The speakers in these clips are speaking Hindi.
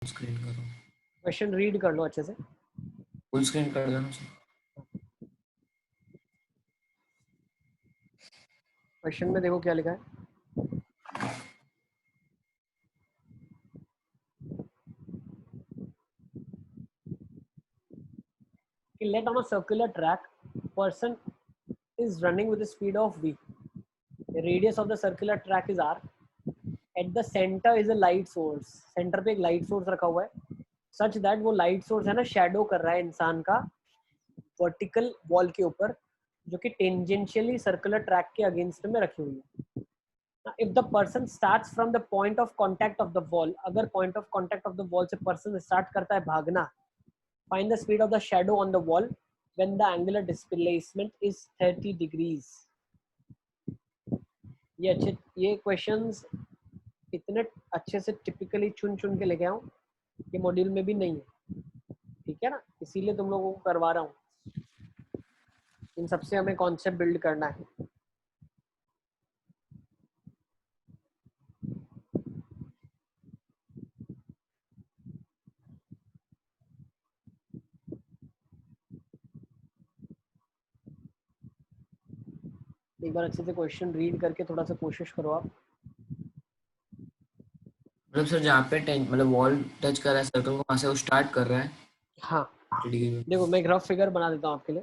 स्क्रीन करो, क्वेश्चन रीड कर लो अच्छे से। फुल स्क्रीन कर देना सर। क्वेश्चन में देखो क्या लिखा है। Let on a circular track, person is running with the speed of v. The radius of the circular track is r. At the center is a light source. Center पे एक light source रखा हुआ है, such that वो light source है ना shadow कर रहा है इंसान का vertical wall के ऊपर, जो कि tangentially circular track के against में रखी हुई है। Now, if the person starts from the point of contact of the wall, अगर point of contact of the wall से person start करता है भागना, find the speed of the shadow on the wall when the angular displacement is 30 degrees. ये क्वेश्चंस इतने अच्छे से टिपिकली चुन चुन के लेके आऊं, ये मॉड्यूल में भी नहीं है, ठीक है ना, इसीलिए तुम लोगों को करवा रहा हूं। इन सबसे हमें कॉन्सेप्ट बिल्ड करना है। एक बार अच्छे से क्वेश्चन रीड करके थोड़ा सा कोशिश करो आप। मतलब सर जहाँ पे मतलब वॉल टच कर रहा है सर्कल को, वहाँ से वो स्टार्ट कर रहा है। हाँ डिग्री देखो, मैं एक रफ फिगर बना देता हूँ आपके लिए,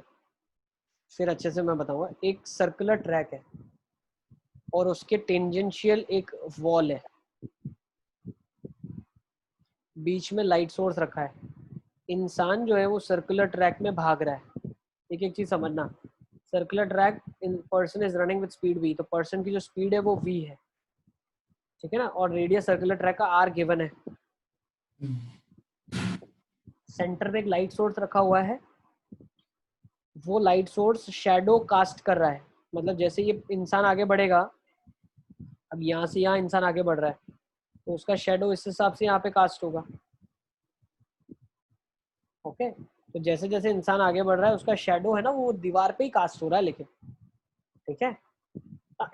फिर अच्छे से मैं बताऊंगा। एक सर्कुलर ट्रैक है और उसके टेंजेंशियल एक वॉल है, बीच में लाइट सोर्स रखा है। इंसान जो है वो सर्कुलर ट्रैक में भाग रहा है। एक एक चीज समझना, circular track in person is running with speed v, तो पर्सन की जो स्पीड है वो v है, ठीक है ना, और रेडियस सर्कुलर ट्रैक का r गिवन है। सेंटर पे एक लाइट सोर्स रखा हुआ है, वो लाइट सोर्स शैडो कास्ट कर रहा है, मतलब जैसे ये इंसान आगे बढ़ेगा, अब यहाँ से यहाँ इंसान आगे बढ़ रहा है, तो उसका शैडो इस हिसाब से यहाँ पे कास्ट होगा। ओके, तो जैसे जैसे इंसान आगे बढ़ रहा है उसका शैडो है ना वो दीवार पे ही कास्ट हो रहा है, लेकिन ठीक है।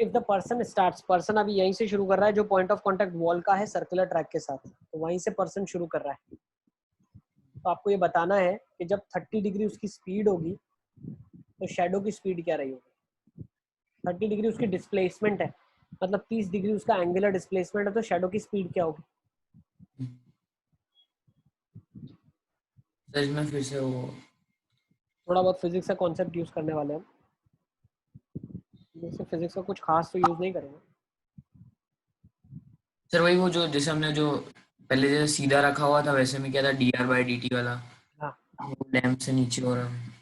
If the person starts, person अभी यहीं से शुरू कर रहा है जो पॉइंट ऑफ कांटेक्ट वॉल का है सर्कुलर ट्रैक के साथ, तो वहीं से पर्सन शुरू कर रहा है। तो आपको ये बताना है कि जब 30 डिग्री उसकी स्पीड होगी तो शैडो की स्पीड क्या रही होगी। 30 डिग्री उसकी डिस्प्लेसमेंट है, मतलब 30 डिग्री उसका एंगुलर डिस्प्लेसमेंट है, तो शैडो की स्पीड क्या होगी। सर इसमें फिर से वो थोड़ा बहुत फिजिक्स का कॉन्सेप्ट यूज करने वाले हैं, जैसे फिजिक्स का कुछ खास तो यूज नहीं करेंगे। सर वही वो जो जैसे हमने जो पहले जैसे सीधा रखा हुआ था वैसे में क्या था, dr/dt वाला, हाँ, वो लैम्प से नीचे हो रहा है।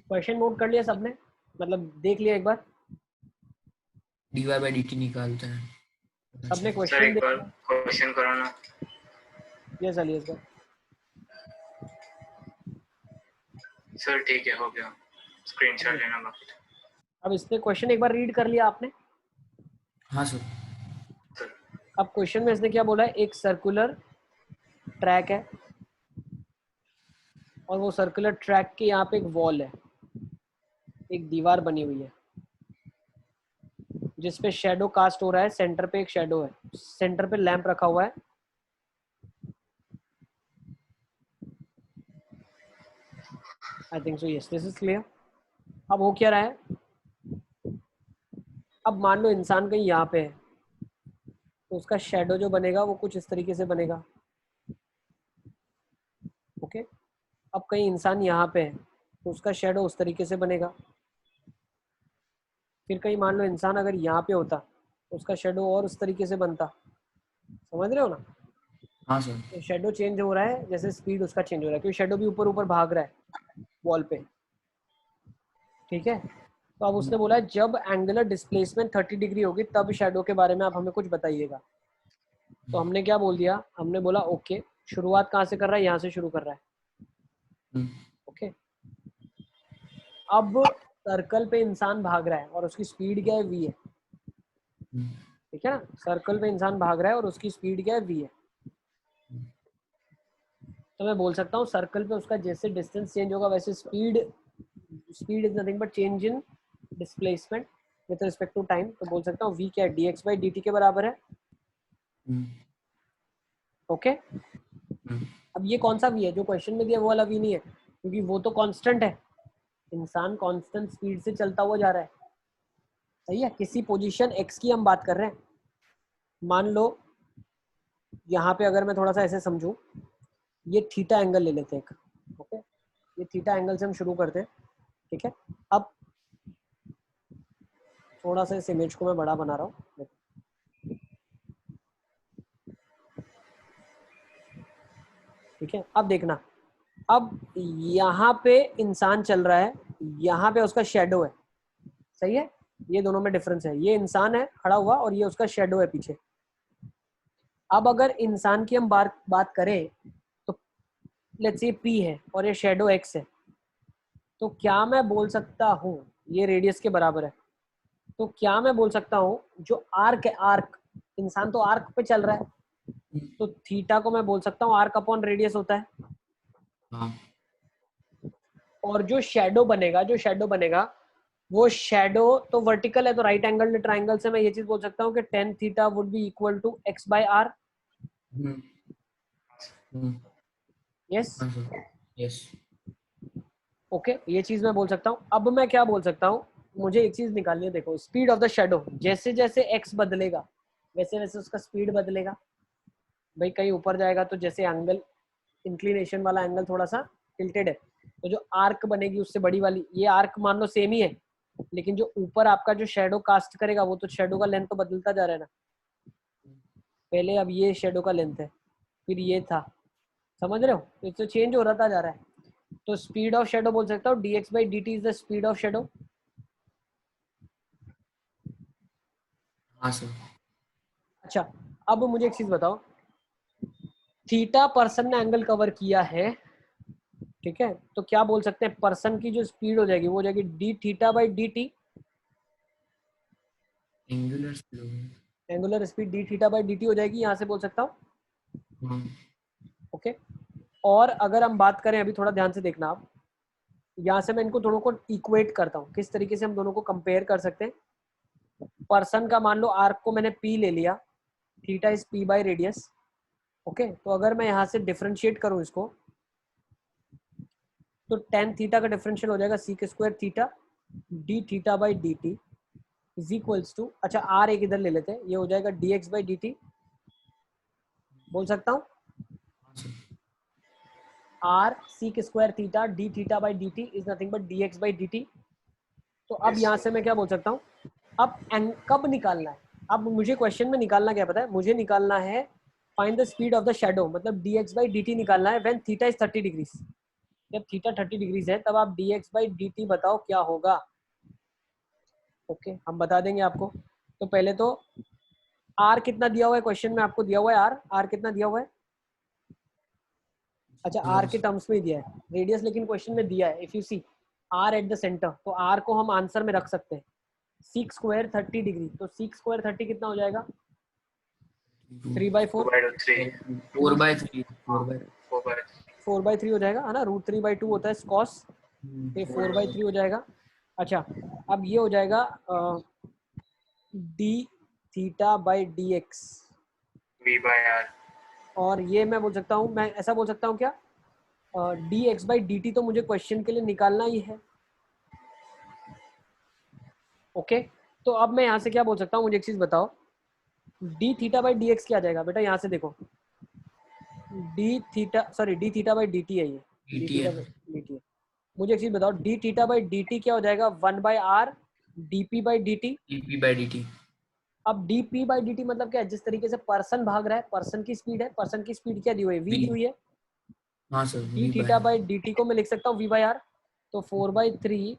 क्वेश्चन नोट कर लिया सबने, मतलब देख लिया एक बार, dy/dt निकालते हैं। सबने सर क्वेश्चन एक देख बार लिया। क्वेश्चन करो ना। ये चलिए इस बार। सर ठीक है, हो गया, स्क्रीनशॉट लेना बाकी था। अब इसने क्वेश्चन एक बार रीड कर लिया आपने। हाँ सर। सर अब क्वेश्चन में इसने क्या बोला है, एक सर्कुलर ट्रैक है और वो सर्कुलर ट्रैक के यहाँ पे एक वॉल है, एक दीवार बनी हुई है जिसपे शैडो कास्ट हो रहा है। सेंटर पे एक शैडो है, सेंटर पे लैंप रखा हुआ है। I think so, yes, this is clear. अब हो क्या रहा है, अब मान लो इंसान कहीं यहाँ पे है, तो उसका शैडो जो बनेगा वो कुछ इस तरीके से बनेगा। ओके, अब कहीं इंसान यहाँ पे है तो उसका शैडो उस तरीके से बनेगा। फिर कहीं मान लो इंसान अगर यहाँ पे होता तो उसका शैडो और उस तरीके से बनता। समझ रहे हो ना। हाँ सर। तो शैडो चेंज हो रहा है जैसे स्पीड उसका चेंज हो रहा है, क्योंकि शैडो भी ऊपर ऊपर भाग रहा है वॉल पे, ठीक है। तो अब उसने बोला है जब एंगुलर डिस्प्लेसमेंट 30 डिग्री होगी तब शैडो के बारे में आप हमें कुछ बताइएगा। तो हमने क्या बोल दिया, हमने बोला ओके, शुरुआत कहाँ से कर रहा है, यहाँ से शुरू कर रहा है। ओके, अब सर्कल पे इंसान भाग रहा है और उसकी स्पीड क्या है, वी है, ठीक है ना। सर्कल पे इंसान भाग रहा है और उसकी स्पीड क्या है, वी है। तो मैं बोल सकता हूँ सर्कल पे उसका जैसे डिस्टेंस चेंज होगा वैसे speed is nothing but change in displacement with respect to time. तो बोल सकता हूँ v क्या है, dx/dt के बराबर है। ओके, अब ये कौन सा v है? जो क्वेश्चन में दिया वो वाला v नहीं है, क्योंकि वो तो कांस्टेंट है, इंसान कांस्टेंट स्पीड से चलता हुआ जा रहा है, सही है। किसी पोजीशन x की हम बात कर रहे हैं, मान लो यहाँ पे अगर मैं थोड़ा सा ऐसे समझूं, ये थीटा एंगल ले लेते हैं एक, ओके, ये थीटा एंगल से हम शुरू करते हैं, ठीक है। अब थोड़ा सा इस इमेज को मैं बड़ा बना रहा हूँ, ठीक है। अब देखना, अब यहाँ पे इंसान चल रहा है, यहाँ पे उसका शेडो है, सही है। ये दोनों में डिफरेंस है, ये इंसान है खड़ा हुआ और ये उसका शेडो है पीछे। अब अगर इंसान की हम बात करें तो लेट्स से P है और ये शेडो X है, तो क्या मैं बोल सकता हूँ, ये रेडियस के बराबर है, तो क्या मैं बोल सकता हूँ जो आर्क है, आर्क, इंसान तो आर्क पे चल रहा है, तो थीटा को मैं बोल सकता हूँ आर्क अपॉन रेडियस होता है। हाँ और जो शेडो बनेगा वो शेडो तो वर्टिकल है, तो राइट एंगल ट्राइंगल से मैं ये चीज बोल सकता हूँ कि tan theta would be equal to x/r। Yes, yes okay, ये चीज मैं बोल सकता हूँ। अब मैं क्या बोल सकता हूँ, मुझे एक चीज निकालनी है, देखो स्पीड ऑफ द शेडो, जैसे जैसे x बदलेगा वैसे वैसे उसका स्पीड बदलेगा। भाई कहीं ऊपर जाएगा तो जैसे एंगल, इंक्लिनेशन वाला एंगल थोड़ा सा टिल्टेड है, तो जो आर्क बनेगी उससे बड़ी वाली, ये आर्क मान लो सेम ही है, लेकिन जो ऊपर आपका जो शेडो कास्ट करेगा वो तो शेडो का लेंथ तो बदलता जा रहा है ना, पहले अब ये शेडो का लेंथ है, फिर ये था, समझ रहे हो, तो इससे चेंज हो रहा जा रहा है। तो स्पीड ऑफ शेडो बोल सकता हूँ dx/dt is the speed of shadow. हाँ सर। अच्छा, अब मुझे एक चीज बताओ, थीटा पर्सन ने एंगल कवर किया है, ठीक है, तो क्या बोल सकते हैं, पर्सन की जो स्पीड हो जाएगी वो हो जाएगी d(θ/dt), angular speed. Angular speed d(θ/dt) हो जाएगी, यहां से बोल सकता हूँ, हाँ ओके। और अगर हम बात करें, अभी थोड़ा ध्यान से देखना आप, यहाँ से मैं इनको दोनों को इक्वेट करता हूँ, किस तरीके से हम दोनों को कंपेयर कर सकते हैं। पर्सन का मान लो आर्क को मैंने p ले लिया, थीटा इज p/रेडियस, ओके। तो अगर मैं यहाँ से डिफरेंशिएट करूँ इसको, तो tan थीटा का डिफरेंशियल हो जाएगा sec² theta d(θ/dt) is equals to, अच्छा r एक इधर ले लेते हैं, ये हो जाएगा dx/dt, बोल सकता हूँ r sec² theta d(θ/dt is nothing but dx/dt। तो अब यहाँ से मैं क्या बोल सकता हूँ, अब कब निकालना है, अब मुझे क्वेश्चन में निकालना क्या पता है, मुझे निकालना है find the speed of the shadow, मतलब dx/dt निकालना है व्हेन थीटा इज 30 डिग्रीज। जब थीटा 30 डिग्रीज है तब आप dx/dt बताओ क्या होगा, ओके, हम बता देंगे आपको। तो पहले तो r कितना दिया हुआ है क्वेश्चन में, आपको दिया हुआ है r कितना दिया हुआ है, अच्छा r के टर्म्स में ही दिया है, रेडियस लेकिन क्वेश्चन में दिया है, if you see r at the centre, तो r को हम आंसर में रख सकते हैं, sec² 30 डिग्री, तो sec² 30 कितना हो जाएगा 3/4, 2/3 4/3 4/3 हो जाएगा, है ना, √3/2 होता है cos, ये 4/3 हो जाएगा। अच्छा, अब ये हो जाएगा d(θ/dx), v/r और ये मैं बोल सकता हूँ, मैं ऐसा बोल सकता हूँ क्या, dx/dt तो मुझे क्वेश्चन के लिए निकालना ही है, ओके। तो अब मैं यहाँ से क्या बोल सकता हूँ, मुझे एक चीज बताओ, dθ/dx क्या आ जाएगा बेटा, यहाँ से देखो, dθ/dt है ये, dt है dθ/dt है। मुझे एक चीज बताओ, dθ/dt क्या हो जाएगा 1/r dp/dt। dp/dt। अब dp/dt मतलब क्या है, जिस तरीके से पर्सन भाग रहा है, पर्सन की स्पीड है, पर्सन की स्पीड क्या दी हुई है, v दी हुई है, हाँ सर dθ/dt को मैं लिख सकता हूँ v/r, तो 4/3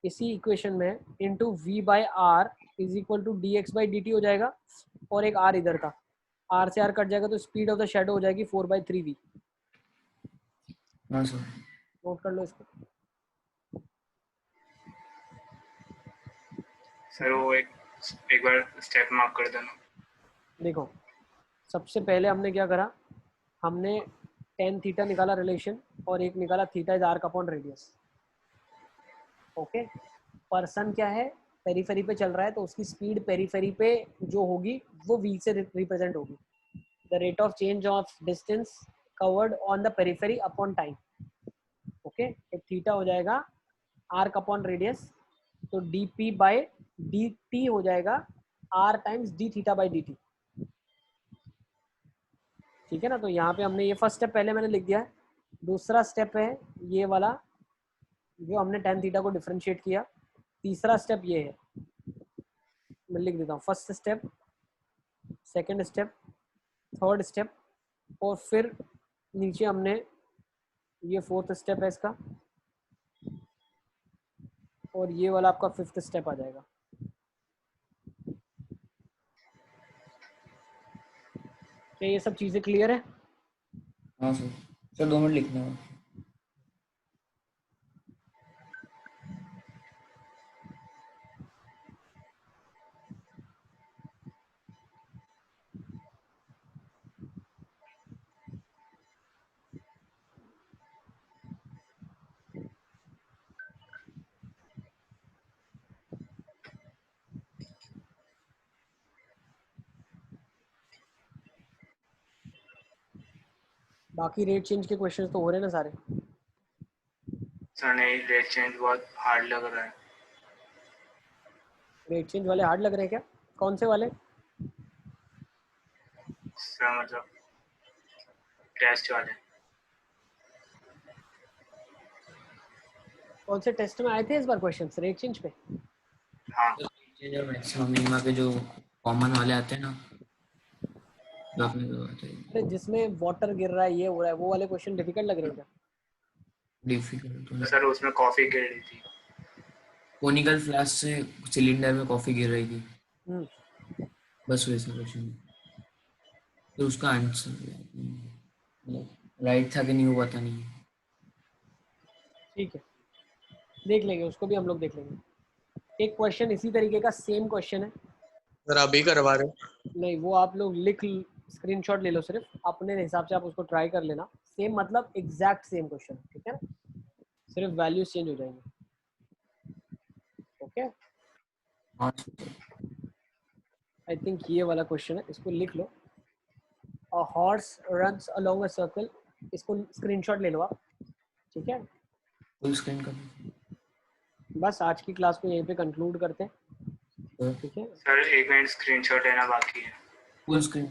इसी इक्वेशन में into v/r is equal to dx/dt हो जाएगा, और एक r इधर था, r से r कट जाएगा, तो स्पीड ऑफ द शेडो हो जाएगी 4/3v। हाँ सर। नोट कर लो इसको। सर वो एक बार स्टेप मार्क कर देना। देखो, सबसे पहले हमने क्या करा, हमने tan थीटा निकाला रिलेशन, और एक निकाला theta is arc upon radius, okay. Person क्या है, पेरीफेरी पे चल रहा है, तो उसकी स्पीड पेरीफेरी पे जो होगी वो v से रिप्रेजेंट होगी, the rate of change of distance covered on the periphery upon time. Okay, एक थीटा हो जाएगा आर्क अपॉन रेडियस, तो dp बाय dt हो जाएगा r times d theta by dt. ठीक है ना. तो यहाँ पे हमने ये फर्स्ट स्टेप पहले मैंने लिख दिया है. दूसरा स्टेप है ये वाला जो हमने tan थीटा को डिफरेंशिएट किया. तीसरा स्टेप ये है, मैं लिख देता हूँ. First step, second step, third step, और फिर नीचे हमने ये फोर्थ स्टेप है इसका, और ये वाला आपका फिफ्थ स्टेप आ जाएगा. क्या ये सब चीजें क्लियर है? हाँ सर. सर 2 मिनट लिखना है. बाकी रेट चेंज के क्वेश्चन तो हो रहे हैं ना सारे? सर नहीं, रेट चेंज बहुत हार्ड लग रहा है. रेट चेंज वाले हार्ड लग रहे हैं क्या? कौन से वाले? सर मतलब टेस्ट वाले. कौन से टेस्ट में आए थे इस बार क्वेश्चंस रेट चेंज पे? हाँ जो मैक्सिमम मिनिमा के जो कॉमन वाले आते हैं ना, जो आपने बताया. अरे जिसमें वाटर गिर रहा है, ये हो रहा है, वो वाले क्वेश्चन डिफिकल्ट लग रहे हैं क्या? डिफिकल्ट. सर उसमें कॉफी गिर रही थी. कोनिकल फ्लास्क से सिलेंडर में कॉफी गिर रही थी, हम्म. बस वैसा क्वेश्चन. तो उसका आंसर मतलब राइट था कि नहीं वो पता नहीं. ठीक है, देख लेंगे उसको भी, हम लोग देख लेंगे. एक क्वेश्चन इसी तरीके का सेम क्वेश्चन है. सर अभी करवा रहे हो? नहीं, वो आप लोग लिख, स्क्रीनशॉट ले लो, सिर्फ अपने हिसाब से आप उसको ट्राई कर लेना. सेम मतलब एग्जैक्ट सेम क्वेश्चन, ठीक है ना, सिर्फ वैल्यूज चेंज हो जाएंगे. ओके, हाँ आई थिंक ये वाला क्वेश्चन है, इसको लिख लो. A horse runs along a circle, इसको स्क्रीनशॉट ले लो आप. ठीक है, फुल स्क्रीन कर. बस आज की क्लास को यहीं पे कंक्लूड करते हैं. ठीक है, सर 1 मिनट स्क्रीनशॉट लेना बाकी है. Full screen.